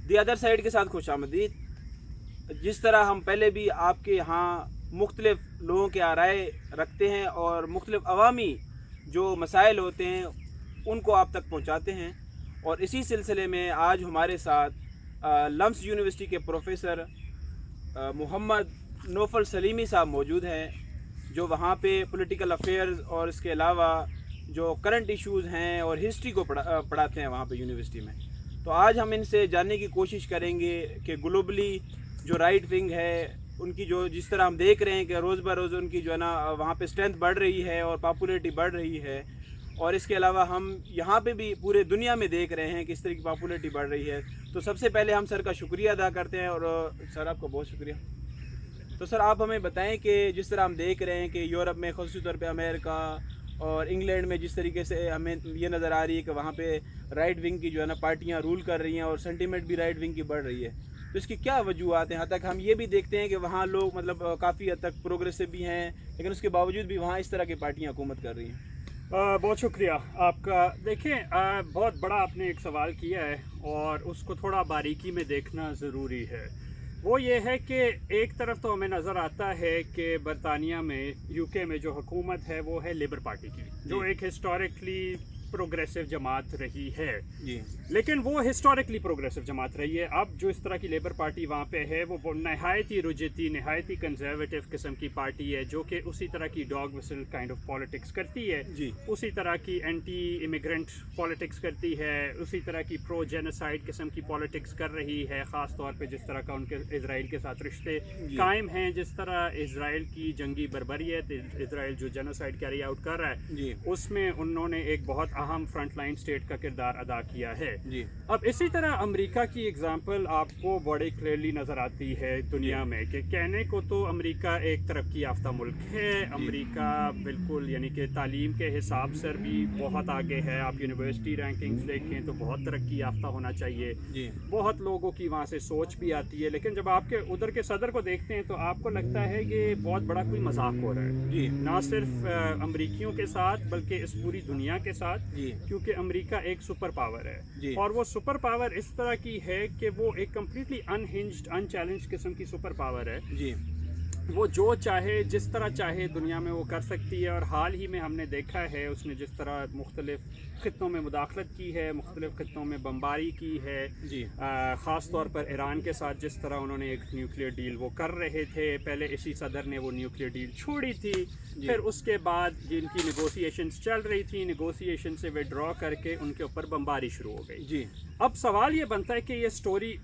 The other side کے ساتھ خوش آمدید۔ جس طرح ہم پہلے بھی آپ کے یہاں مختلف لوگوں کے آرائے رکھتے ہیں اور مختلف عوامی جو مسائل ہوتے ہیں ان کو آپ تک پہنچاتے ہیں، اور اسی سلسلے میں آج ہمارے ساتھ لمس یونیورسٹی کے پروفیسر محمد نوفل سلیمی صاحب موجود ہیں، جو وہاں پہ پولیٹیکل افیئرز اور اس کے علاوہ جو کرنٹ ایشوز ہیں اور ہسٹری کو پڑھاتے ہیں وہاں پہ یونیورسٹی میں۔ تو آج ہم ان سے جاننے کی کوشش کریں گے کہ گلوبلی جو رائٹ ونگ ہے ان کی جو جس طرح ہم دیکھ رہے ہیں کہ روز بہ روز ان کی جو ہے نا وہاں پہ اسٹرینتھ بڑھ رہی ہے اور پاپولیرٹی بڑھ رہی ہے، اور اس کے علاوہ ہم یہاں پہ بھی پورے دنیا میں دیکھ رہے ہیں کہ اس طرح کی پاپولیرٹی بڑھ رہی ہے۔ تو سب سے پہلے ہم سر کا شکریہ ادا کرتے ہیں، اور سر آپ کو بہت شکریہ۔ تو سر آپ ہمیں بتائیں کہ جس طرح ہم دیکھ رہے ہیں کہ یورپ میں خصوصی طور پہ امریکہ اور انگلینڈ میں جس طریقے سے ہمیں یہ نظر آ رہی ہے کہ وہاں پہ رائٹ ونگ کی جو ہے نا پارٹیاں رول کر رہی ہیں اور سینٹیمنٹ بھی رائٹ ونگ کی بڑھ رہی ہے، تو اس کی کیا وجوہات ہیں؟ حد تک ہم یہ بھی دیکھتے ہیں کہ وہاں لوگ مطلب کافی حد تک پروگریسو بھی ہیں، لیکن اس کے باوجود بھی وہاں اس طرح کی پارٹیاں حکومت کر رہی ہیں۔ بہت شکریہ آپ کا۔ دیکھیں بہت بڑا آپ نے ایک سوال کیا ہے اور اس کو تھوڑا باریکی میں دیکھنا ضروری ہے۔ وہ یہ ہے کہ ایک طرف تو ہمیں نظر آتا ہے کہ برطانیہ میں یو کے میں جو حکومت ہے وہ ہے لیبر پارٹی کی، جو ایک ہسٹوریکلی پروگریسو جماعت رہی ہے، لیکن وہ ہسٹوریکلی پروگریسو جماعت رہی ہے۔ اب جو اس طرح کی لیبر پارٹی وہاں پہ ہے وہ نہایتی رجعتی، نہایتی کنزرویٹو قسم کی پارٹی ہے، جو کہ اسی طرح کی ڈاگ وسل کائنڈ آف پالیٹکس کرتی ہے، اسی طرح کی اینٹی امیگرینٹ پالیٹکس کرتی ہے، اسی طرح کی پرو جینوسائڈ قسم کی پالیٹکس کر رہی ہے، خاص طور پہ جس طرح کا ان کے اسرائیل کے ساتھ رشتے قائم ہیں، جس طرح اسرائیل کی جنگی بربریت، اسرائیل جو جینوسائڈ کیری آؤٹ کر رہا ہے اس میں انہوں نے ایک بہت اہم فرنٹ لائن سٹیٹ کا کردار ادا کیا ہے۔ اب اسی طرح امریکہ کی اگزامپل آپ کو بڑی کلیئرلی نظر آتی ہے دنیا میں، کہ کہنے کو تو امریکہ ایک ترقی یافتہ ملک ہے، امریکہ بالکل یعنی کہ تعلیم کے حساب سے بھی بہت آگے ہے، آپ یونیورسٹی رینکنگز دیکھیں تو بہت ترقی یافتہ ہونا چاہیے، بہت لوگوں کی وہاں سے سوچ بھی آتی ہے، لیکن جب آپ کے ادھر کے صدر کو دیکھتے ہیں تو آپ کو لگتا ہے کہ بہت بڑا کوئی مذاق ہو رہا ہے، نہ صرف امریکیوں کے ساتھ بلکہ اس پوری دنیا کے ساتھ، کیونکہ امریکہ ایک سپر پاور ہے، اور وہ سپر پاور اس طرح کی ہے کہ وہ ایک کمپلیٹلی انہنجڈ ان چیلنج قسم کی سپر پاور ہے، وہ جو چاہے جس طرح چاہے دنیا میں وہ کر سکتی ہے۔ اور حال ہی میں ہم نے دیکھا ہے اس نے جس طرح مختلف خطوں میں مداخلت کی ہے، مختلف خطوں میں بمباری کی ہے، خاص طور پر ایران کے ساتھ جس طرح انہوں نے ایک نیوکلیئر ڈیل وہ کر رہے تھے، پہلے اسی صدر نے وہ نیوکلیئر ڈیل چھوڑی تھی، پھر اس کے بعد جن کی نیگوسیشنز چل رہی تھی، نیگوسیشن سے وڈرا کر کے ان کے اوپر بمباری شروع ہو گئی۔ اب سوال یہ بنتا ہے کہ یہ سٹوری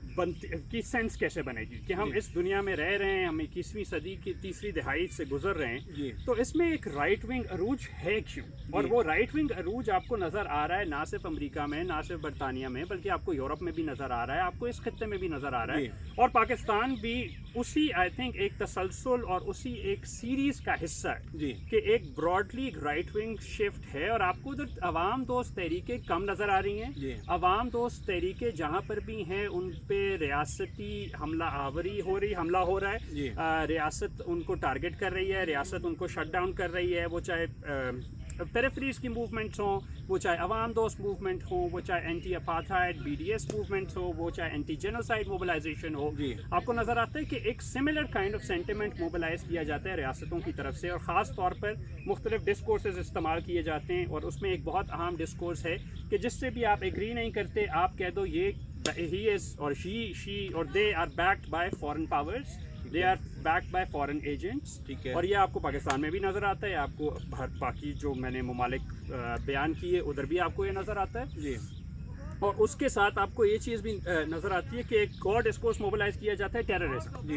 کی سینس کیسے بنے گی کہ ہم اس دنیا میں رہ رہے ہیں، ہم 21ویں صدی کی تیسری دہائی سے گزر رہے ہیں، تو اس میں ایک رائٹ ونگ عروج ہے کیوں؟ اور وہ رائٹ ونگ عروج آپ کو نظر آ رہا ہے نہ صرف امریکہ میں، نہ صرف برطانیہ میں، بلکہ آپ کو یورپ میں بھی نظر آ رہا ہے، آپ کو اس خطے میں بھی نظر آ رہا ہے، اور پاکستان بھی اسی آئی تھنک ایک تسلسل اور اسی ایک سیریز کا حصہ ہے کہ ایک براڈلی رائٹ ونگ شفٹ ہے، اور آپ کو ادھر عوام دوست تحریکیں کم نظر آ رہی ہیں، عوام دوست تحریکیں جہاں پر بھی ہیں ان پہ ریاستی حملہ آوری ہو رہی، حملہ ہو رہا ہے، ریاست ان کو ٹارگٹ کر رہی ہے، ریاست ان کو شٹ ڈاؤن کر رہی ہے، وہ چاہے پیریفریز کی موومنٹس ہوں، وہ چاہے عوام دوست موومنٹ ہوں، وہ چاہے اینٹی اپارتھائڈ BDS موومنٹس ہو، وہ چاہے اینٹی جینوسائڈ موبلائزیشن ہو، آپ کو نظر آتا ہے کہ ایک similar kind of sentiment mobilise کیا جاتا ہے ریاستوں کی طرف سے، اور خاص طور پر مختلف ڈسکورسز استعمال کیے جاتے ہیں، اور اس میں ایک بہت اہم ڈسکورس ہے کہ جس سے بھی آپ ایگری نہیں کرتے، آپ کہہ دو یہ he is or she or they are backed by foreign powers, they are backed by foreign agents، اور یہ آپ کو پاکستان میں بھی نظر آتا ہے، آپ کو باقی جو میں نے ممالک بیان کیے ادھر بھی آپ کو یہ نظر آتا ہے، اور اس کے ساتھ آپ کو یہ چیز بھی نظر آتی ہے کہ ایک اور ڈسکورس موبلائز کیا جاتا ہے ٹیررزم،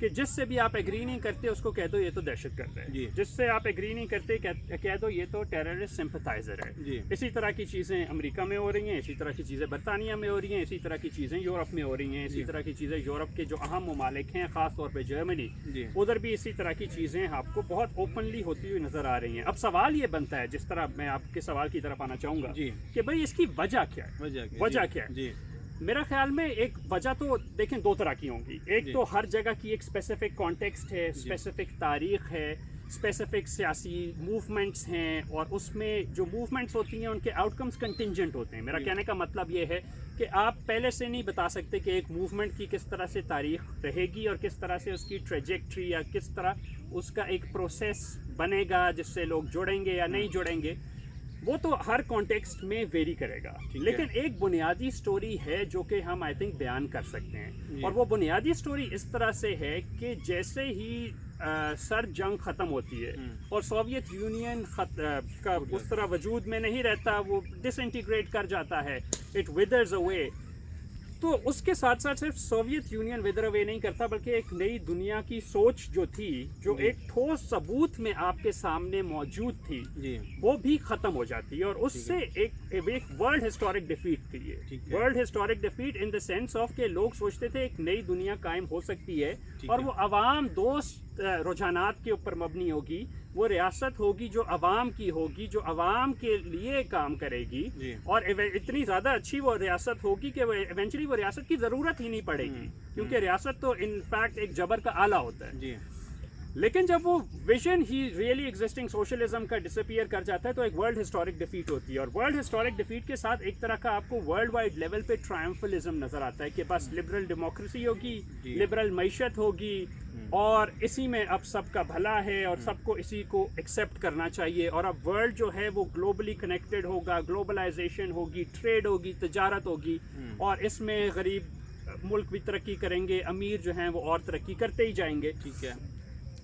کہ جس سے بھی آپ ایگری نہیں کرتے اس کو کہہ دو یہ تو دہشت گرد ہے، جس سے آپ ایگری نہیں کرتے کہہ دو یہ تو ٹیررسٹ سمپتھائزر ہے۔ اسی طرح کی چیزیں امریکہ میں ہو رہی ہیں، اسی طرح کی چیزیں برطانیہ میں ہو رہی ہیں، اسی طرح کی چیزیں یورپ میں ہو رہی ہیں، اسی طرح کی چیزیں یورپ کے جو اہم ممالک ہیں خاص طور پہ جرمنی، ادھر بھی اسی طرح کی چیزیں آپ کو بہت اوپنلی ہوتی ہوئی نظر آ رہی ہیں۔ اب سوال یہ بنتا ہے، جس طرح میں آپ کے سوال کی طرف آنا چاہوں گا کہ بھئی اس کی وجہ کیا ہے؟ وجہ کیا ہے؟ میرا خیال میں ایک وجہ تو دیکھیں دو طرح کی ہوں گی، ایک تو ہر جگہ کی ایک اسپیسیفک کانٹیکسٹ ہے، اسپیسیفک تاریخ ہے، اسپیسیفک سیاسی موومنٹس ہیں، اور اس میں جو موومنٹس ہوتی ہیں ان کے آؤٹ کمز کنٹینجنٹ ہوتے ہیں۔ میرا کہنے کا مطلب یہ ہے کہ آپ پہلے سے نہیں بتا سکتے کہ ایک موومنٹ کی کس طرح سے تاریخ رہے گی اور کس طرح سے اس کی ٹریجیکٹری یا کس طرح اس کا ایک پروسیس بنے گا جس سے لوگ جڑیں گے یا نہیں جڑیں گے. وہ تو ہر کانٹیکسٹ میں ویری کرے گا, لیکن ایک بنیادی سٹوری ہے جو کہ ہم آئی تھنک بیان کر سکتے ہیں, اور وہ بنیادی سٹوری اس طرح سے ہے کہ جیسے ہی سر جنگ ختم ہوتی ہے اور سوویت یونین کا اس طرح وجود میں نہیں رہتا, وہ ڈس انٹیگریٹ کر جاتا ہے, اٹ ودرز اوے. تو اس کے ساتھ ساتھ صرف سوویت یونین ودر اوے نہیں کرتا بلکہ ایک نئی دنیا کی سوچ جو تھی, جو ایک ٹھوس ثبوت میں آپ کے سامنے موجود تھی, وہ بھی ختم ہو جاتی ہے. اور اس سے ایک ورلڈ ہسٹورک ڈیفیٹ تھی یہ, world historic defeat in the sense of کہ لوگ سوچتے تھے ایک نئی دنیا قائم ہو سکتی ہے اور وہ عوام دوست رجحانات کے اوپر مبنی ہوگی, وہ ریاست ہوگی جو عوام کی ہوگی, جو عوام کے لیے کام کرے گی, اور اتنی زیادہ اچھی وہ ریاست ہوگی کہ ایونچولی وہ ریاست کی ضرورت ہی نہیں پڑے گی, کیونکہ ریاست تو ان فیکٹ ایک جبر کا آلہ ہوتا ہے. لیکن جب وہ vision he really existing socialism کا ڈسپیئر کر جاتا ہے تو ایک ورلڈ ہسٹورک ڈیفیٹ ہوتی ہے, اور ورلڈ ہسٹورک ڈیفیٹ کے ساتھ ایک طرح کا آپ کو ورلڈ وائڈ لیول پہ ٹرائمفلزم نظر آتا ہے کہ بس لبرل ڈیموکریسی ہوگی, لبرل معیشت ہوگی, اور اسی میں اب سب کا بھلا ہے اور سب کو اسی کو ایکسیپٹ کرنا چاہیے, اور اب ورلڈ جو ہے وہ گلوبلی کنیکٹڈ ہوگا, گلوبلائزیشن ہوگی, ٹریڈ ہوگی, تجارت ہوگی, اور اس میں غریب ملک بھی ترقی کریں گے, امیر جو ہیں وہ اور ترقی کرتے ہی جائیں گے. ٹھیک ہے,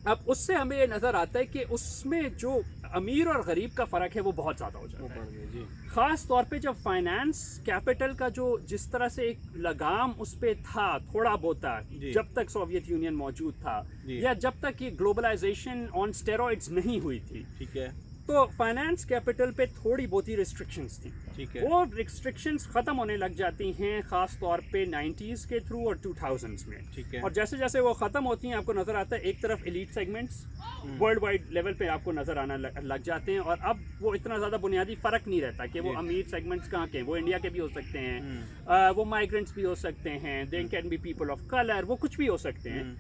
اب اس سے ہمیں یہ نظر آتا ہے کہ اس میں جو امیر اور غریب کا فرق ہے وہ بہت زیادہ ہو جاتا ہے, خاص طور پہ جب فائنانس کیپٹل کا جو جس طرح سے ایک لگام اس پہ تھا تھوڑا بہتا, جب تک سوویت یونین موجود تھا یا جب تک یہ گلوبلائزیشن آن اسٹیرائڈز نہیں ہوئی تھی. ٹھیک ہے, تو فائنانس کیپٹل پہ تھوڑی بہت ہی ریسٹرکشنز تھیں. وہ ریسٹرکشنز ختم ہونے لگ جاتی ہیں خاص طور پہ 90s کے تھرو اور 2000s میں. اور جیسے جیسے وہ ختم ہوتی ہیں آپ کو نظر آتا ہے ایک طرف elite segments world wide level پہ آپ کو نظر آنا لگ جاتے ہیں, اور اب وہ اتنا زیادہ بنیادی فرق نہیں رہتا کہ وہ امیر سیگمنٹس کہاں کے ہیں, وہ انڈیا کے بھی ہو سکتے ہیں, وہ مائیگرنٹس بھی ہو سکتے ہیں, they can be people of colour, وہ کچھ بھی ہو سکتے ہیں.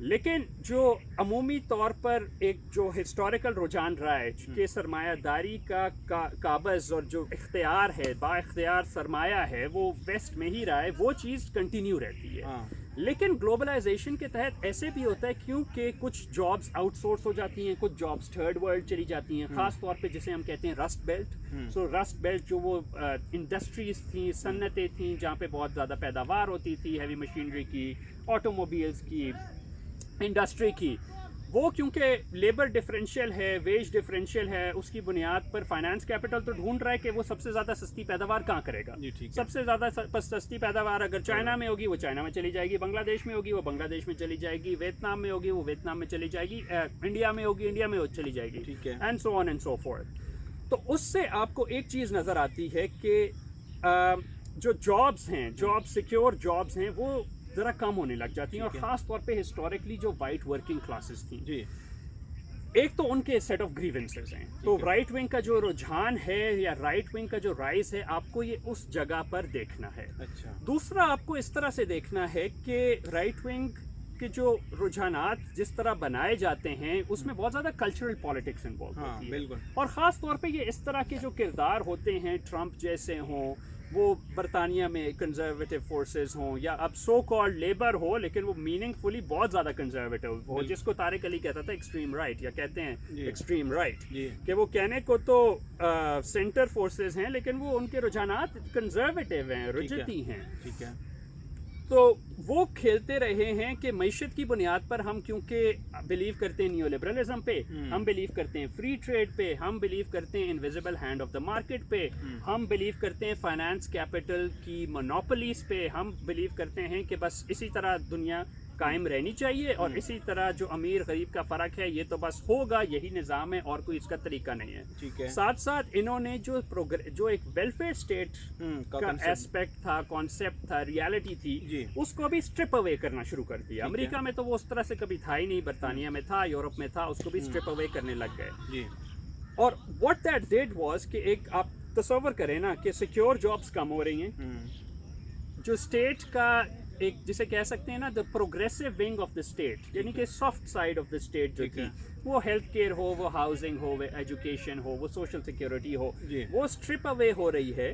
لیکن جو عمومی طور پر ایک جو ہسٹوریکل رجحان رہا ہے کہ سرمایہ داری کا قابض اور جو اختیار ہے, با اختیار سرمایہ ہے, وہ ویسٹ میں ہی رہا ہے, وہ چیز کنٹینیو رہتی ہے. لیکن گلوبلائزیشن کے تحت ایسے بھی ہوتا ہے کیونکہ کچھ جابس آؤٹ سورس ہو جاتی ہیں, کچھ جابس تھرڈ ورلڈ چلی جاتی ہیں, خاص طور پہ جسے ہم کہتے ہیں رسٹ بیلٹ. سو رسٹ بیلٹ جو وہ انڈسٹریز تھیں, صنعتیں تھیں جہاں پہ بہت زیادہ پیداوار ہوتی تھی, ہیوی مشینری کی, آٹو موبائلس کی, انڈسٹری کی, وہ کیونکہ لیبر ڈفرینشیل ہے, ویج ڈفرینشیل ہے, اس کی بنیاد پر فائنانس کیپٹل تو ڈھونڈ رہا ہے کہ وہ سب سے زیادہ سستی پیداوار کہاں کرے گا. سب سے زیادہ سستی پیداوار اگر چائنا میں ہوگی وہ چائنا میں چلی جائے گی, بنگلہ دیش میں ہوگی وہ بنگلہ دیش میں چلی جائے گی, ویتنام میں ہوگی وہ ویتنام میں چلی جائے گی, انڈیا میں ہوگی انڈیا میں چلی جائے گی, and so on and so forth. تو اس سے آپ کو ایک چیز نظر آتی ہے کہ جو جابس ہیں, جاب سیکیور جابس ہیں, وہ ذرا کم ہونے لگ جاتی ہیں, اور خاص طور پہ ہسٹوریکلی جو وائٹ ورکنگ کلاسز تھیں, ایک تو ان کے سیٹ آف گریونسز ہیں. تو رائٹ ونگ کا جو رجحان ہے یا رائٹ ونگ کا جو رائز ہے آپ کو یہ اس جگہ پر دیکھنا ہے. دوسرا آپ کو اس طرح سے دیکھنا ہے کہ رائٹ ونگ کے جو رجحانات جس طرح بنائے جاتے ہیں اس میں بہت زیادہ کلچرل پالیٹکس انوالو ہوتی ہے, اور خاص طور پہ یہ اس طرح کے جو کردار ہوتے ہیں, ٹرمپ جیسے ہوں, وہ برطانیہ میں کنزرویٹو فورسز ہوں, یا اب سو کالڈ لیبر ہو لیکن وہ میننگ فلی بہت زیادہ کنزرویٹو ہو, جس کو طارق علی کہتا تھا ایکسٹریم رائٹ, یا کہتے ہیں ایکسٹریم رائٹ, کہ وہ کہنے کو تو سینٹر فورسز ہیں لیکن وہ ان کے رجحانات کنزرویٹو ہیں, رجتی ہیں. ٹھیک ہے, تو وہ کھیلتے رہے ہیں کہ معیشت کی بنیاد پر ہم کیونکہ بلیو کرتے ہیں نیو لبرلزم پہ, ہم بلیو کرتے ہیں فری ٹریڈ پہ, ہم بلیو کرتے ہیں invisible hand of the market پہ, ہم بلیو کرتے ہیں فائنانس کیپٹل کی مونوپلیز پہ, ہم بلیو کرتے ہیں کہ بس اسی طرح دنیا قائم رہنی چاہیے, اور اسی طرح جو امیر غریب کا فرق ہے یہ تو بس ہوگا, یہی نظام ہے اور کوئی اس کا طریقہ نہیں ہے. ٹھیک ہے, ساتھ ساتھ انہوں نے جو ایک ویلفیئر اسٹیٹ کا ایسپیکٹ تھا, کانسیپٹ تھا, ریالٹی تھی, اس کو بھی اسٹرپ اوے کرنا شروع کر دیا. امریکہ میں تو وہ اس طرح سے کبھی تھا ہی نہیں, برطانیہ میں تھا, یورپ میں تھا, اس کو بھی اسٹرپ اوے کرنے لگ گئے. اور واٹ دیٹ ڈیڈ واز کہ ایک آپ تصور کریں نا کہ سیکیور جابس کم ہو رہی ہیں, جو اسٹیٹ کا ایک جسے کہہ سکتے ہیں نا the progressive wing of the state, یعنی کہ soft side of the state جو تھی, وہ ہیلتھ کیئر ہو, وہ ہاؤسنگ ہو, وہ ایجوکیشن ہو, وہ سوشل سیکیورٹی ہو, وہ اسٹرپ اوے ہو رہی ہے.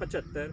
75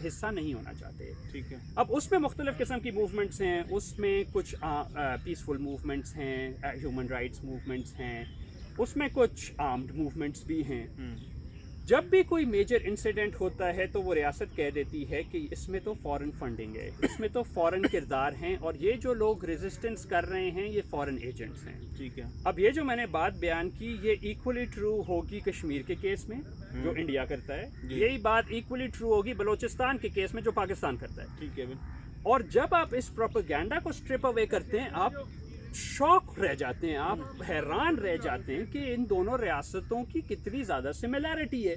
حصہ نہیں ہونا چاہتے. ٹھیک ہے. اب اس میں مختلف قسم کی موومنٹس ہیں, اس میں کچھ پیسفل موومنٹس ہیں, ہیومن رائٹس موومنٹس ہیں, اس میں کچھ آرمڈ موومنٹس بھی ہیں. جب بھی کوئی میجر انسیڈنٹ ہوتا ہے تو وہ ریاست کہہ دیتی ہے کہ اس میں تو فورن فنڈنگ ہے, اس میں تو فورن کردار ہیں, اور یہ جو لوگ ریزسٹنس کر رہے ہیں یہ فورن ایجنٹس ہیں. ٹھیک ہے. اب یہ جو میں نے بات بیان کی یہ ایکولی ٹرو ہوگی کشمیر کے کیس میں جو انڈیا کرتا ہے, یہی بات ایکولی ٹرو ہوگی بلوچستان کے کیس میں جو پاکستان کرتا ہے. ٹھیک ہے. اور جب آپ اس پروپیگنڈا کو اسٹرپ اوے کرتے ہیں آپ شوق رہ جاتے ہیں, آپ حیران رہ جاتے ہیں کہ ان دونوں ریاستوں کی کتنی زیادہ سملیرٹی ہے.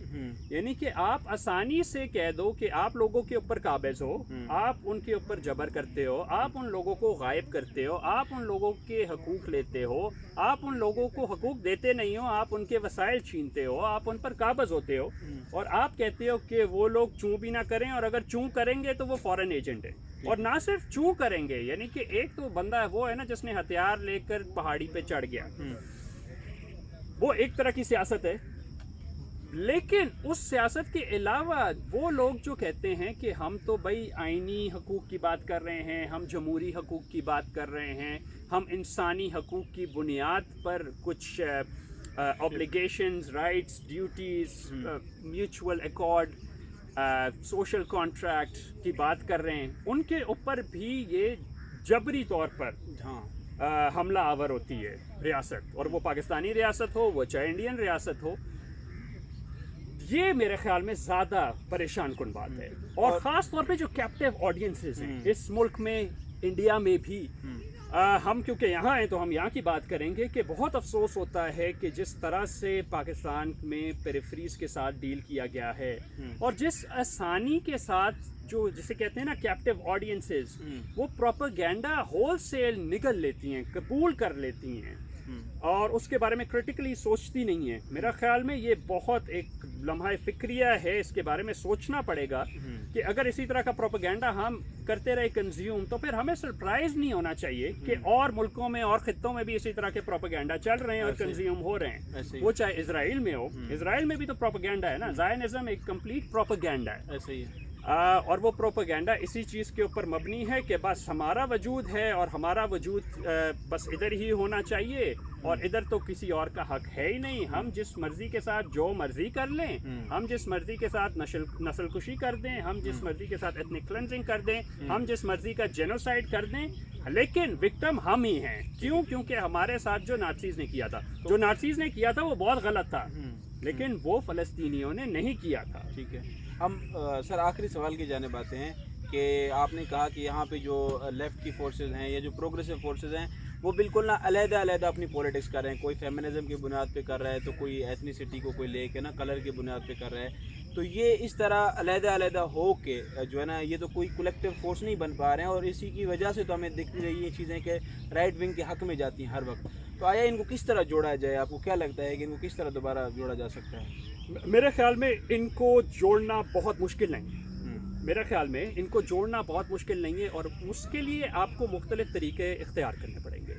یعنی کہ آپ آسانی سے کہہ دو کہ آپ لوگوں کے اوپر قابض ہو, آپ ان کے اوپر جبر کرتے ہو, آپ ان لوگوں کو غائب کرتے ہو, آپ ان لوگوں کے حقوق لیتے ہو, آپ ان لوگوں کو حقوق دیتے نہیں ہو, آپ ان کے وسائل چھینتے ہو, آپ ان پر قابض ہوتے ہو, اور آپ کہتے ہو کہ وہ لوگ چوں بھی نہ کریں, اور اگر چوں کریں گے تو وہ فورن ایجنٹ ہے. اور نہ صرف چوں کریں گے, یعنی کہ ایک تو بندہ وہ ہے نا جس نے ہتھیار لے کر پہاڑی پہ چڑھ گیا, وہ ایک طرح کی سیاست ہے. لیکن اس سیاست کے علاوہ وہ لوگ جو کہتے ہیں کہ ہم تو بھائی آئینی حقوق کی بات کر رہے ہیں, ہم جمہوری حقوق کی بات کر رہے ہیں, ہم انسانی حقوق کی بنیاد پر کچھ obligations, rights, duties, mutual accord, social contract کی بات کر رہے ہیں, ان کے اوپر بھی یہ جبری طور پر حملہ آور ہوتی ہے ریاست, اور وہ پاکستانی ریاست ہو, وہ چاہے انڈین ریاست ہو. یہ میرے خیال میں زیادہ پریشان کن بات ہے, اور خاص طور پہ جو کیپٹیو آڈینسز ہیں اس ملک میں, انڈیا میں بھی. ہم کیونکہ یہاں ہیں تو ہم یہاں کی بات کریں گے کہ بہت افسوس ہوتا ہے کہ جس طرح سے پاکستان میں پیریفریز کے ساتھ ڈیل کیا گیا ہے, اور جس آسانی کے ساتھ جو جسے کہتے ہیں نا کیپٹیو آڈینسز, وہ پروپیگنڈا ہول سیل نگل لیتی ہیں, قبول کر لیتی ہیں, اور اس کے بارے میں کرٹیکلی سوچتی نہیں ہے. میرا خیال میں یہ بہت ایک لمحہ فکریہ ہے, اس کے بارے میں سوچنا پڑے گا کہ اگر اسی طرح کا پروپیگنڈا ہم کرتے رہے کنزیوم, تو پھر ہمیں سرپرائز نہیں ہونا چاہیے کہ اور ملکوں میں اور خطوں میں بھی اسی طرح کے پروپیگنڈا چل رہے ہیں اور کنزیوم ہو رہے ہیں. وہ چاہے اسرائیل میں ہو, اسرائیل میں بھی تو پروپیگنڈا ہے نا, زائنزم ایک کمپلیٹ پروپیگنڈا ہے. ایسے ہی اور وہ پروپیگنڈا اسی چیز کے اوپر مبنی ہے کہ بس ہمارا وجود ہے, اور ہمارا وجود بس ادھر ہی ہونا چاہیے, اور ادھر تو کسی اور کا حق ہے ہی نہیں. ہم جس مرضی کے ساتھ جو مرضی کر لیں, ہم جس مرضی کے ساتھ نسل کشی کر دیں, ہم جس مرضی کے ساتھ ایتھنک کلینزنگ کر دیں, ہم جس مرضی کا جینوسائیڈ کر دیں, لیکن وکٹم ہم ہی ہیں. کیوں؟ کیونکہ ہمارے ساتھ جو نازیز نے کیا تھا, جو نازیز نے کیا تھا وہ بہت غلط تھا, لیکن وہ فلسطینیوں نے نہیں کیا تھا. ٹھیک ہے. ہم سر آخری سوال کی جانب آتے ہیں کہ آپ نے کہا کہ یہاں پہ جو لیفٹ کی فورسز ہیں یا جو پروگریسو فورسز ہیں وہ بالکل نہ علیحدہ اپنی پولیٹکس کر رہے ہیں. کوئی فیمنزم کی بنیاد پہ کر رہا ہے, تو کوئی ایتھنیسٹی کو کوئی لے کے نا کلر کی بنیاد پہ کر رہا ہے. تو یہ اس طرح علیحدہ ہو کے جو ہے نا, یہ تو کوئی کولیکٹیو فورس نہیں بن پا رہے ہیں, اور اسی کی وجہ سے تو ہمیں دکھتی رہی یہ چیزیں کہ رائٹ ونگ کے حق میں جاتی ہیں ہر وقت. تو آیا ان کو کس طرح جوڑا جائے؟ آپ کو کیا لگتا ہے کہ ان کو کس طرح دوبارہ جوڑا جا سکتا ہے؟ میرے خیال میں ان کو جوڑنا بہت مشکل نہیں ہے. میرے خیال میں ان کو جوڑنا بہت مشکل نہیں ہے, اور اس کے لیے آپ کو مختلف طریقے اختیار کرنے پڑیں گے.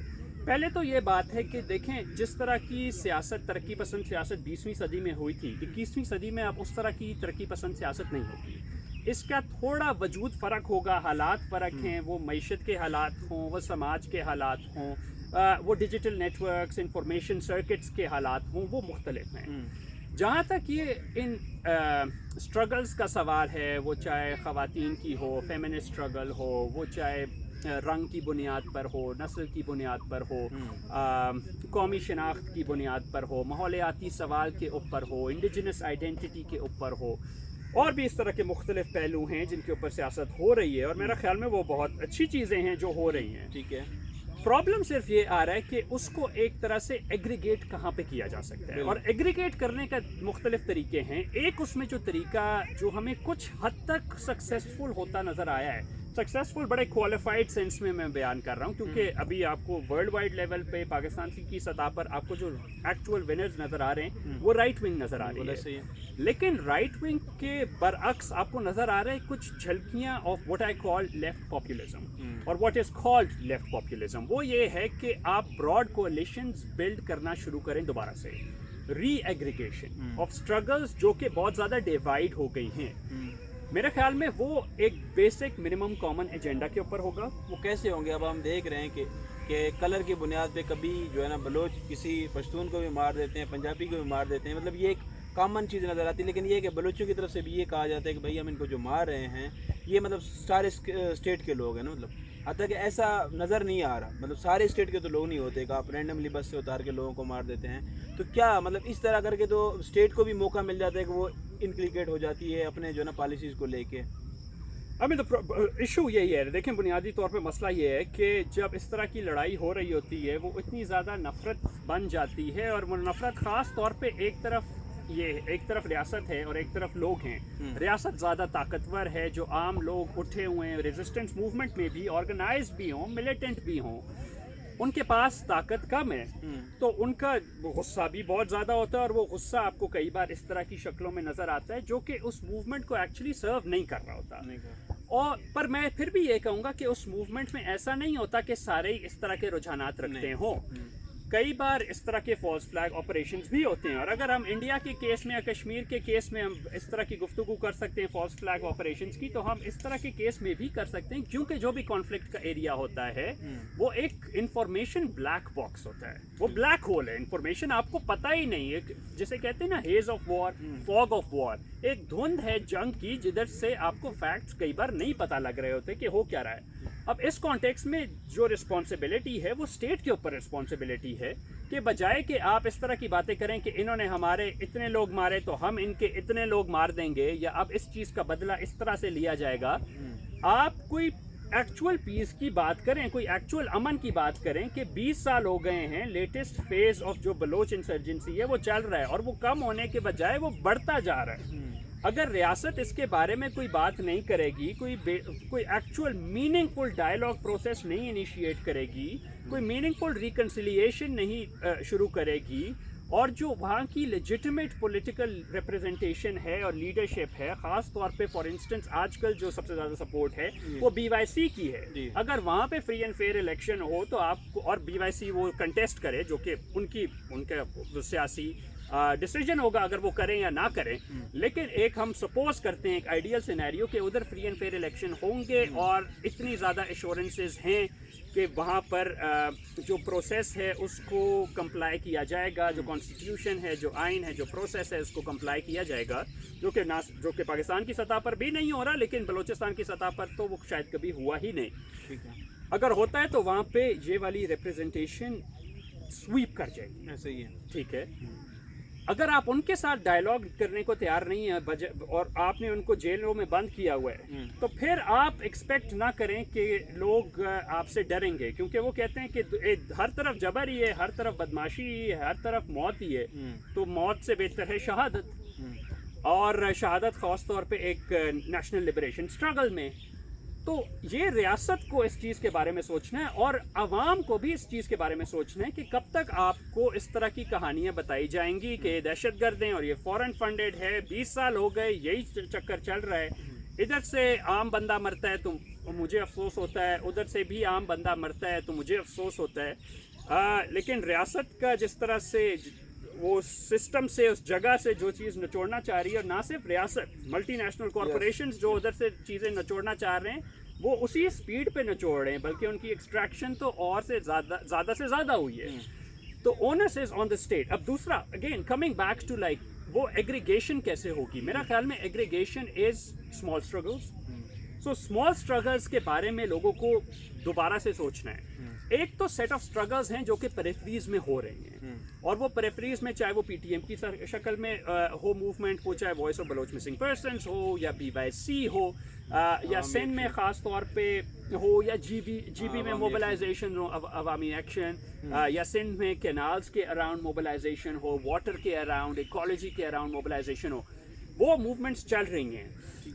پہلے تو یہ بات ہے کہ دیکھیں جس طرح کی سیاست, ترقی پسند سیاست 20ویں صدی میں ہوئی تھی, 21ویں صدی میں اب اس طرح کی ترقی پسند سیاست نہیں ہوگی. اس کا تھوڑا وجود فرق ہوگا, حالات فرق ہیں, وہ معیشت کے حالات ہوں, وہ سماج کے حالات ہوں, وہ digital networks, information circuits کے حالات ہوں, وہ مختلف ہیں. جہاں تک یہ ان اسٹرگلز کا سوال ہے, وہ چاہے خواتین کی ہو, فیمنسٹ اسٹرگل ہو, وہ چاہے رنگ کی بنیاد پر ہو, نسل کی بنیاد پر ہو, قومی شناخت کی بنیاد پر ہو, ماحولیاتی سوال کے اوپر ہو, انڈیجنس آئیڈینٹی کے اوپر ہو, اور بھی اس طرح کے مختلف پہلو ہیں جن کے اوپر سیاست ہو رہی ہے, اور میرا خیال میں وہ بہت اچھی چیزیں ہیں جو ہو رہی ہیں. ٹھیک ہے. پرابلم صرف یہ آ رہا ہے کہ اس کو ایک طرح سے ایگریگیٹ کہاں پہ کیا جا سکتا ہے, اور ایگریگیٹ کرنے کا مختلف طریقے ہیں. ایک اس میں جو طریقہ جو ہمیں کچھ حد تک سکسیسفل ہوتا نظر آیا ہے, سکسیسفل بڑے کوالیفائڈ سینس میں بیان کر رہا ہوں, کیونکہ ابھی آپ کو ورلڈ وائڈ لیول پہ پاکستان کی سطح پر آپ کو جو ایکچوئل ونرز نظر آ رہے ہیں وہ رائٹ ونگ نظر آ رہی ہے. لیکن رائٹ ونگ کے برعکس آپ کو نظر آ رہے ہیں کچھ جھلکیاں of what I call left populism, اور what is called left populism. وہ یہ ہے کہ آپ براڈ کولیشنز بلڈ کرنا شروع کریں دوبارہ سے, ری ایگریگیشن آف اسٹرگلز جو کہ بہت زیادہ ڈیوائڈ ہو گئی ہیں. میرے خیال میں وہ ایک بیسک منیمم کامن ایجنڈا کے اوپر ہوگا. وہ کیسے ہوں گے؟ اب ہم دیکھ رہے ہیں کہ کلر کی بنیاد پہ کبھی جو ہے نا بلوچ کسی پشتون کو بھی مار دیتے ہیں، پنجابی کو بھی مار دیتے ہیں. مطلب یہ ایک کامن چیز نظر آتی ہے. لیکن یہ ہے کہ بلوچوں کی طرف سے بھی یہ کہا جاتا ہے کہ بھائی ہم ان کو جو مار رہے ہیں یہ مطلب سارے اسٹیٹ کے لوگ ہیں نا. مطلب حتیٰ کہ ایسا نظر نہیں آ رہا. مطلب سارے اسٹیٹ کے تو لوگ نہیں ہوتے کہ آپ رینڈملی بس سے اتار کے لوگوں کو مار دیتے ہیں. تو کیا مطلب اس طرح کر کے تو اسٹیٹ کو بھی موقع مل جاتا ہے کہ وہ انکلیکیٹ ہو جاتی ہے اپنے جو ہے نا پالیسیز کو لے کے. ایشو یہی ہے. دیکھیں بنیادی طور پہ مسئلہ یہ ہے کہ جب اس طرح کی لڑائی ہو رہی ہوتی ہے وہ اتنی زیادہ نفرت بن جاتی ہے، اور وہ نفرت خاص طور پہ ایک طرف ریاست ہے اور ایک طرف لوگ ہیں. ریاست زیادہ طاقتور ہے، جو عام لوگ اٹھے ہوئے ہیں ریزسٹنس موومنٹ میں بھی، آرگنائز بھی ہوں، ملیٹنٹ بھی ہوں، ان کے پاس طاقت کم ہے تو ان کا غصہ بھی بہت زیادہ ہوتا ہے، اور وہ غصہ آپ کو کئی بار اس طرح کی شکلوں میں نظر آتا ہے جو کہ اس موومنٹ کو ایکچولی سرو نہیں کر رہا ہوتا. اور پر میں پھر بھی یہ کہوں گا کہ اس موومنٹ میں ایسا نہیں ہوتا کہ سارے اس طرح کے رجحانات رکھتے ہوں. کئی بار اس طرح کے فالس فلیگ آپریشنز بھی ہوتے ہیں، اور اگر ہم انڈیا کے کیس میں یا کشمیر کے کیس میں ہم اس طرح کی گفتگو کر سکتے ہیں فالس فلیگ آپریشنز کی، تو ہم اس طرح کے کیس میں بھی کر سکتے ہیں، کیونکہ جو بھی کانفلکٹ کا ایریا ہوتا ہے وہ ایک انفارمیشن بلیک باکس ہوتا ہے. وہ بلیک ہول ہے، انفارمیشن آپ کو پتہ ہی نہیں ہے. جسے کہتے ہیں نا haze of war, fog of war, ایک دھند ہے جنگ کی جدھر سے آپ کو فیکٹس کئی بار نہیں پتہ لگ رہے ہوتے کہ ہو کیا رہا ہے. اب اس کانٹیکس میں جو رسپانسبلٹی ہے وہ اسٹیٹ کے اوپر رسپانسبلٹی ہے کہ بجائے کہ آپ اس طرح کی باتیں کریں کہ انہوں نے ہمارے اتنے لوگ مارے تو ہم ان کے اتنے لوگ مار دیں گے، یا اب اس چیز کا بدلہ اس طرح سے لیا جائے گا، آپ کوئی ایکچول پیس کی بات کریں، کوئی ایکچول امن کی بات کریں کہ 20 سال ہو گئے ہیں، لیٹسٹ فیز آف جو بلوچ انسرجنسی ہے وہ چل رہا ہے اور وہ کم ہونے کے بجائے وہ بڑھتا جا رہا ہے. اگر ریاست اس کے بارے میں کوئی بات نہیں کرے گی، کوئی ایکچول میننگ فل ڈائلاگ پروسیس نہیں انیشیٹ کرے گی، کوئی میننگ فل ریکنسیلیشن نہیں شروع کرے گی، اور جو وہاں کی لیجٹمیٹ پولیٹیکل ریپرزنٹیشن ہے اور لیڈرشپ ہے، خاص طور پہ فار انسٹنس آج کل جو سب سے زیادہ سپورٹ ہے وہ بی وائی سی کی ہے. اگر وہاں پہ فری اینڈ فیئر الیکشن ہو تو آپ کو، اور بی وائی سی وہ کنٹیسٹ کرے، جو کہ ان کا سیاسی ڈیسیجن ہوگا اگر وہ کریں یا نہ کریں، لیکن ایک ہم سپوز کرتے ہیں ایک آئیڈیل سینیریو کہ ادھر فری اینڈ فیئر الیکشن ہوں گے اور اتنی زیادہ ایشورنسز ہیں کہ وہاں پر جو پروسیس ہے اس کو کمپلائی کیا جائے گا، جو کانسٹیٹیوشن ہے، جو آئین ہے، جو پروسیس ہے اس کو کمپلائی کیا جائے گا، جو کہ پاکستان کی سطح پر بھی نہیں ہو رہا، لیکن بلوچستان کی سطح پر تو وہ شاید کبھی ہوا ہی نہیں. اگر ہوتا ہے تو وہاں پہ یہ والی ریپرزنٹیشن سویپ کر جائے گی. ایسا ہی ہے. ٹھیک ہے. اگر آپ ان کے ساتھ ڈائلاگ کرنے کو تیار نہیں ہیں اور آپ نے ان کو جیلوں میں بند کیا ہوا ہے، تو پھر آپ ایکسپیکٹ نہ کریں کہ لوگ آپ سے ڈریں گے، کیونکہ وہ کہتے ہیں کہ ہر طرف جبر ہی ہے، ہر طرف بدماشی ہی ہے، ہر طرف موت ہی ہے، تو موت سے بہتر ہے شہادت. اور شہادت خاص طور پہ ایک نیشنل لبریشن اسٹرگل میں. تو یہ ریاست کو اس چیز کے بارے میں سوچنا ہے، اور عوام کو بھی اس چیز کے بارے میں سوچنا ہے کہ کب تک آپ کو اس طرح کی کہانیاں بتائی جائیں گی کہ یہ دہشت گرد ہیں اور یہ فورن فنڈڈ ہے، 20 سال ہو گئے یہی چکر چل رہا ہے، ادھر سے عام بندہ مرتا ہے تو مجھے افسوس ہوتا ہے، ادھر سے بھی عام بندہ مرتا ہے تو مجھے افسوس ہوتا ہے. لیکن ریاست کا جس طرح سے وہ سسٹم سے، اس جگہ سے جو چیز نچوڑنا چاہ رہی ہے، اور نہ صرف ریاست، ملٹی نیشنل کارپوریشنز جو ادھر سے چیزیں نچوڑنا چاہ رہے ہیں وہ اسی سپیڈ پہ نچوڑ رہے ہیں، بلکہ ان کی ایکسٹریکشن تو اور سے زیادہ سے زیادہ ہوئی ہے. تو اونس از آن دا اسٹیٹ. اب دوسرا again coming back to like وہ ایگریگیشن کیسے ہوگی؟ میرا خیال میں aggregation is small struggles. So small struggles کے بارے میں لوگوں کو دوبارہ سے سوچنا ہے. ایک تو سیٹ آف اسٹرگلز ہیں جو کہ پیریفریز میں ہو رہے ہیں، اور وہ پیریفریز میں چاہے وہ پی ٹی ایم کی شکل میں ہو موومنٹ ہو، چاہے voice of Baloch missing persons ہو، یا بی وائی سی ہو، یا سندھ میں خاص طور پہ ہو، یا جی بی میں موبلائزیشن ہو، عوامی ایکشن، یا سندھ میں کینالز کے اراؤنڈ موبلائزیشن ہو، واٹر کے اراؤنڈ، ایکالوجی کے اراؤنڈ موبلائزیشن ہو. وہ موومنٹس چل رہی ہیں،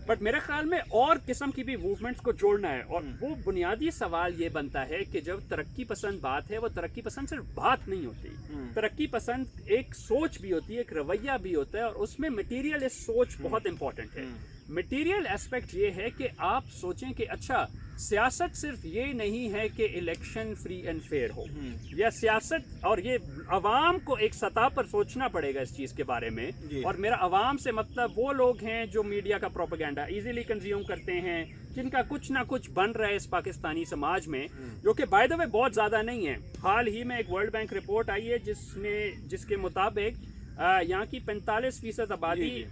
بٹ میرے خیال میں اور قسم کی بھی موومنٹس کو جوڑنا ہے. اور وہ بنیادی سوال یہ بنتا ہے کہ جب ترقی پسند بات ہے، وہ ترقی پسند صرف بات نہیں ہوتی، ترقی پسند ایک سوچ بھی ہوتی ہے، ایک رویہ بھی ہوتا ہے، اور اس میں مٹیریلسٹ سوچ بہت امپورٹنٹ ہے. مٹیریل اسپیکٹ یہ ہے کہ آپ سوچیں کہ اچھا سیاست صرف یہ نہیں ہے کہ الیکشن فری اینڈ فیئر ہو، یا سیاست، اور یہ عوام کو ایک سطح پر سوچنا پڑے گا اس چیز کے بارے میں. اور میرا عوام سے مطلب وہ لوگ ہیں جو میڈیا کا پروپیگنڈا پروپیگنڈا ایزیلی کنزیوم کرتے ہیں، جن کا کچھ نہ کچھ بن رہا ہے اس پاکستانی سماج میں، جو کہ بائی دا وے بہت زیادہ نہیں ہے۔ حال ہی میں ایک ورلڈ بینک رپورٹ آئی ہے جس کے مطابق یہاں کی 45% آبادی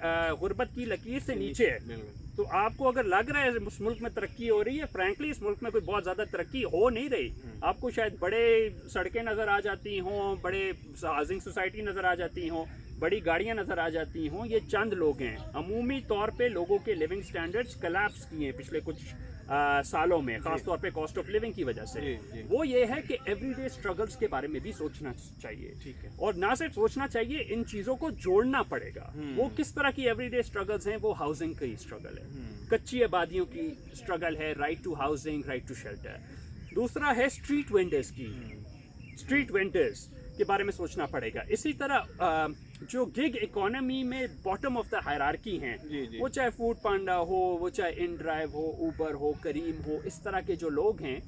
غربت کی لکیر سے نیچے ہے۔ تو آپ کو اگر لگ رہا ہے اس ملک میں ترقی ہو رہی ہے، فرینکلی اس ملک میں کوئی بہت زیادہ ترقی ہو نہیں رہی۔ آپ کو شاید بڑے سڑکیں نظر آ جاتی ہوں، بڑے ہاؤسنگ سوسائٹی نظر آ جاتی ہوں، بڑی گاڑیاں نظر آ جاتی ہوں، یہ چند لوگ ہیں۔ عمومی طور پہ لوگوں کے لیونگ سٹینڈرڈز کلیپس کیے ہیں پچھلے کچھ سالوں میں، خاص طور پہ کاسٹ آف لیونگ کی وجہ سے۔ وہ یہ ہے کہ ایوری ڈے اسٹرگلس کے بارے میں بھی سوچنا چاہیے، اور نہ صرف سوچنا چاہیے، ان چیزوں کو جوڑنا پڑے گا۔ وہ کس طرح کی ایوری ڈے اسٹرگلس ہیں؟ وہ ہاؤسنگ کی اسٹرگل ہے، کچی آبادیوں کی اسٹرگل ہے، right to housing, right to shelter. دوسرا ہے اسٹریٹ وینڈرز کی، اسٹریٹ وینڈرز کے بارے میں سوچنا پڑے گا۔ اسی طرح جو گگ اکانومی میں باٹم آف دا ہائرارکی ہیں، وہ چاہے فوڈ پانڈا ہو، وہ چاہے ان ڈرائیو ہو، اوبر ہو، کریم ہو، اس طرح کے جو لوگ ہیں،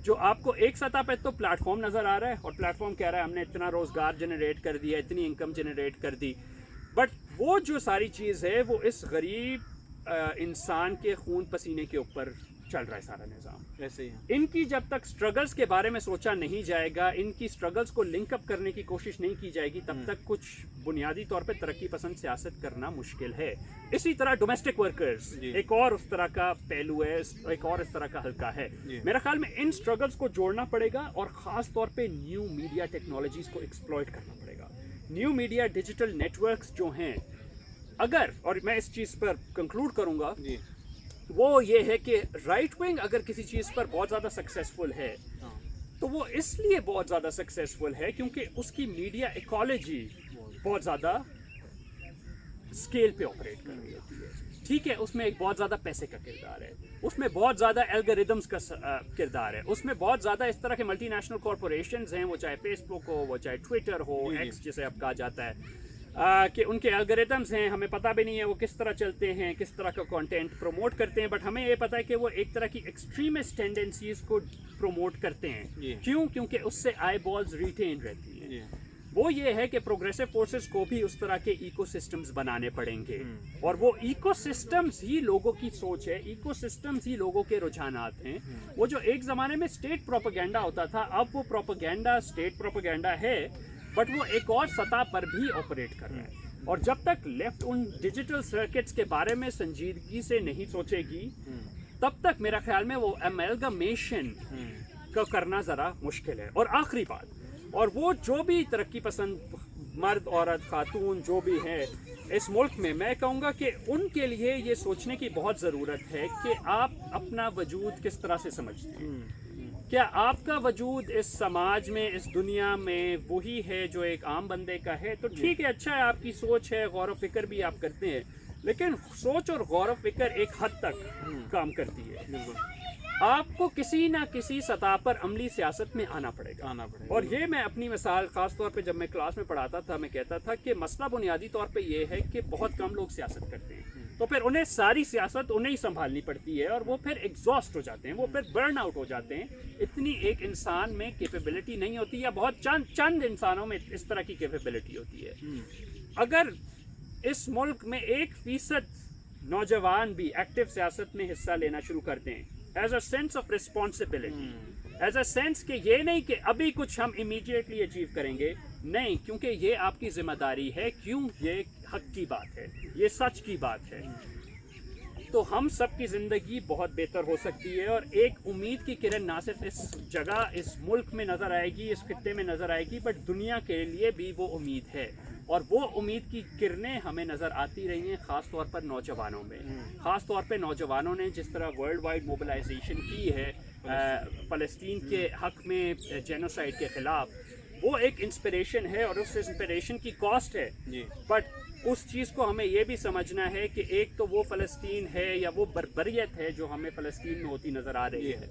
جو آپ کو ایک سطح پہ تو پلیٹ فارم نظر آ رہا ہے، اور پلیٹ فارم کہہ رہا ہے ہم نے اتنا روزگار جنریٹ کر دیا، اتنی انکم جنریٹ کر دی، بٹ وہ جو ساری چیز ہے وہ اس غریب انسان کے خون پسینے کے اوپر چل رہا ہے سارا نظام۔ ایسے ہی ان کی جب تک سٹرگلز کے بارے میں سوچا نہیں جائے گا، ان کی سٹرگلز کو لنک اپ کرنے کی کوشش نہیں کی جائے گی، تب تک کچھ بنیادی طور پہ ترقی پسند سیاست کرنا مشکل ہے۔ اسی طرح ڈومیسٹک ورکرز ایک اور اس طرح کا پہلو ہے، ایک اور اس طرح کا حلقہ ہے۔ میرا خیال میں ان سٹرگلز کو جوڑنا پڑے گا، اور خاص طور پہ نیو میڈیا ٹیکنالوجیز کو ایکسپلوئٹ کرنا پڑے گا۔ New media digital networks جو ہیں، اگر، اور میں اس چیز پر کنکلوڈ کروں گا، وہ یہ ہے کہ رائٹ ونگ اگر کسی چیز پر بہت زیادہ سکسیسفل ہے تو وہ اس لیے بہت زیادہ سکسیسفل ہے کیونکہ اس کی میڈیا ایکالوجی بہت زیادہ اسکیل پہ آپریٹ کر رہی ہوتی ہے۔ ٹھیک ہے، اس میں ایک بہت زیادہ پیسے کا کردار ہے، اس میں بہت زیادہ الگوریدمز کا کردار ہے، اس میں بہت زیادہ اس طرح کے ملٹی نیشنل کارپوریشنز ہیں، وہ چاہے فیس بک ہو، وہ چاہے ٹویٹر ہو، ایکس جسے اب کہا جاتا ہے، کہ ان کے الگوریدمز ہیں، ہمیں پتہ بھی نہیں ہے وہ کس طرح چلتے ہیں، کس طرح کا کانٹینٹ پروموٹ کرتے ہیں، بٹ ہمیں یہ پتہ ہے کہ وہ ایک طرح کی ایکسٹریمسٹ ٹینڈنسیز کو پروموٹ کرتے ہیں۔ کیوں؟ کیونکہ اس سے آئی بالز ریٹین رہتی ہیں۔ وہ یہ ہے کہ پروگریسو فورسز کو بھی اس طرح کے ایکو سسٹمز بنانے پڑیں گے، اور وہ ایکو سسٹمز ہی لوگوں کی سوچ ہے، ایکو سسٹمز ہی لوگوں کے رجحانات ہیں۔ وہ جو ایک زمانے میں اسٹیٹ پروپیگنڈا ہوتا تھا، اب وہ پروپیگنڈا اسٹیٹ پروپیگنڈا ہے، بٹ وہ ایک اور سطح پر بھی آپریٹ کر رہا ہے۔ اور جب تک لیفٹ ان ڈیجیٹل سرکٹس کے بارے میں سنجیدگی سے نہیں سوچے گی، تب تک میرا خیال میں وہ ایملگمیشن کا کرنا ذرا مشکل ہے۔ اور آخری بات، اور وہ جو بھی ترقی پسند مرد، عورت، خاتون جو بھی ہیں اس ملک میں کہوں گا کہ ان کے لیے یہ سوچنے کی بہت ضرورت ہے کہ آپ اپنا وجود کس طرح سے سمجھتے ہیں۔ کیا آپ کا وجود اس سماج میں، اس دنیا میں وہی ہے جو ایک عام بندے کا ہے؟ تو ٹھیک ہے، اچھا ہے، آپ کی سوچ ہے، غور و فکر بھی آپ کرتے ہیں، لیکن سوچ اور غور و فکر ایک حد تک کام کرتی ہے۔ آپ کو کسی نہ کسی سطح پر عملی سیاست میں آنا پڑے گا۔ اور یہ میں اپنی مثال خاص طور پہ جب میں کلاس میں پڑھاتا تھا، میں کہتا تھا کہ مسئلہ بنیادی طور پہ یہ ہے کہ بہت کم لوگ سیاست کرتے ہیں، تو پھر انہیں ساری سیاست انہیں ہی سنبھالنی پڑتی ہے، اور وہ پھر ایگزاسٹ ہو جاتے ہیں، وہ پھر برن آؤٹ ہو جاتے ہیں۔ اتنی ایک انسان میں کیپیبلٹی نہیں ہوتی، یا بہت چند انسانوں میں اس طرح کی کیپیبلٹی ہوتی ہے۔ اگر اس ملک میں 1% نوجوان بھی ایکٹیو سیاست میں حصہ لینا شروع کرتے ہیں، as a sense of responsibility, as a sense کہ یہ نہیں کہ ابھی کچھ ہم امیڈیٹلی اچیو کریں گے، نہیں، کیونکہ یہ آپ کی ذمہ داری ہے، کیوں؟ یہ حق کی بات ہے، یہ سچ کی بات ہے، تو ہم سب کی زندگی بہت بہتر ہو سکتی ہے۔ اور ایک امید کی کرن نہ صرف اس جگہ، اس ملک میں نظر آئے گی، اس خطے میں نظر آئے گی، بٹ دنیا کے لیے بھی وہ امید ہے، اور وہ امید کی کرنیں ہمیں نظر آتی رہی ہیں، خاص طور پر نوجوانوں میں، خاص طور پہ نوجوانوں نے جس طرح ورلڈ وائڈ موبلائزیشن کی ہے فلسطین کے حق میں، جینوسائڈ کے خلاف، وہ ایک انسپریشن ہے، اور اس انسپریشن کی کاسٹ ہے، بٹ اس چیز کو ہمیں یہ بھی سمجھنا ہے کہ ایک تو وہ فلسطین ہے یا وہ بربریت ہے جو ہمیں فلسطین میں ہوتی نظر آ رہی ہے،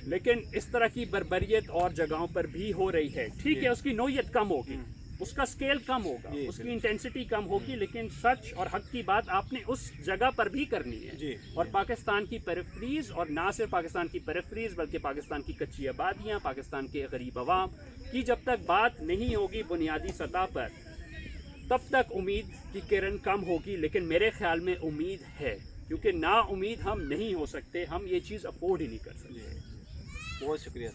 لیکن اس طرح کی بربریت اور جگہوں پر بھی ہو رہی ہے۔ ٹھیک ہے، اس کی نوعیت کم ہوگی، اس کا سکیل کم ہوگا، اس کی انٹینسٹی کم ہوگی، لیکن سچ اور حق کی بات آپ نے اس جگہ پر بھی کرنی ہے۔ اور پاکستان کی پیریفریز، اور نہ صرف پاکستان کی پیریفریز بلکہ پاکستان کی کچی آبادیاں، پاکستان کے غریب عوام کی جب تک بات نہیں ہوگی بنیادی سطح پر، تب تک امید کی کرن کم ہوگی، لیکن میرے خیال میں امید ہے، کیونکہ نا امید ہم نہیں ہو سکتے, ہم یہ چیز افورڈ ہی نہیں کر سکتے. بہت شکریہ.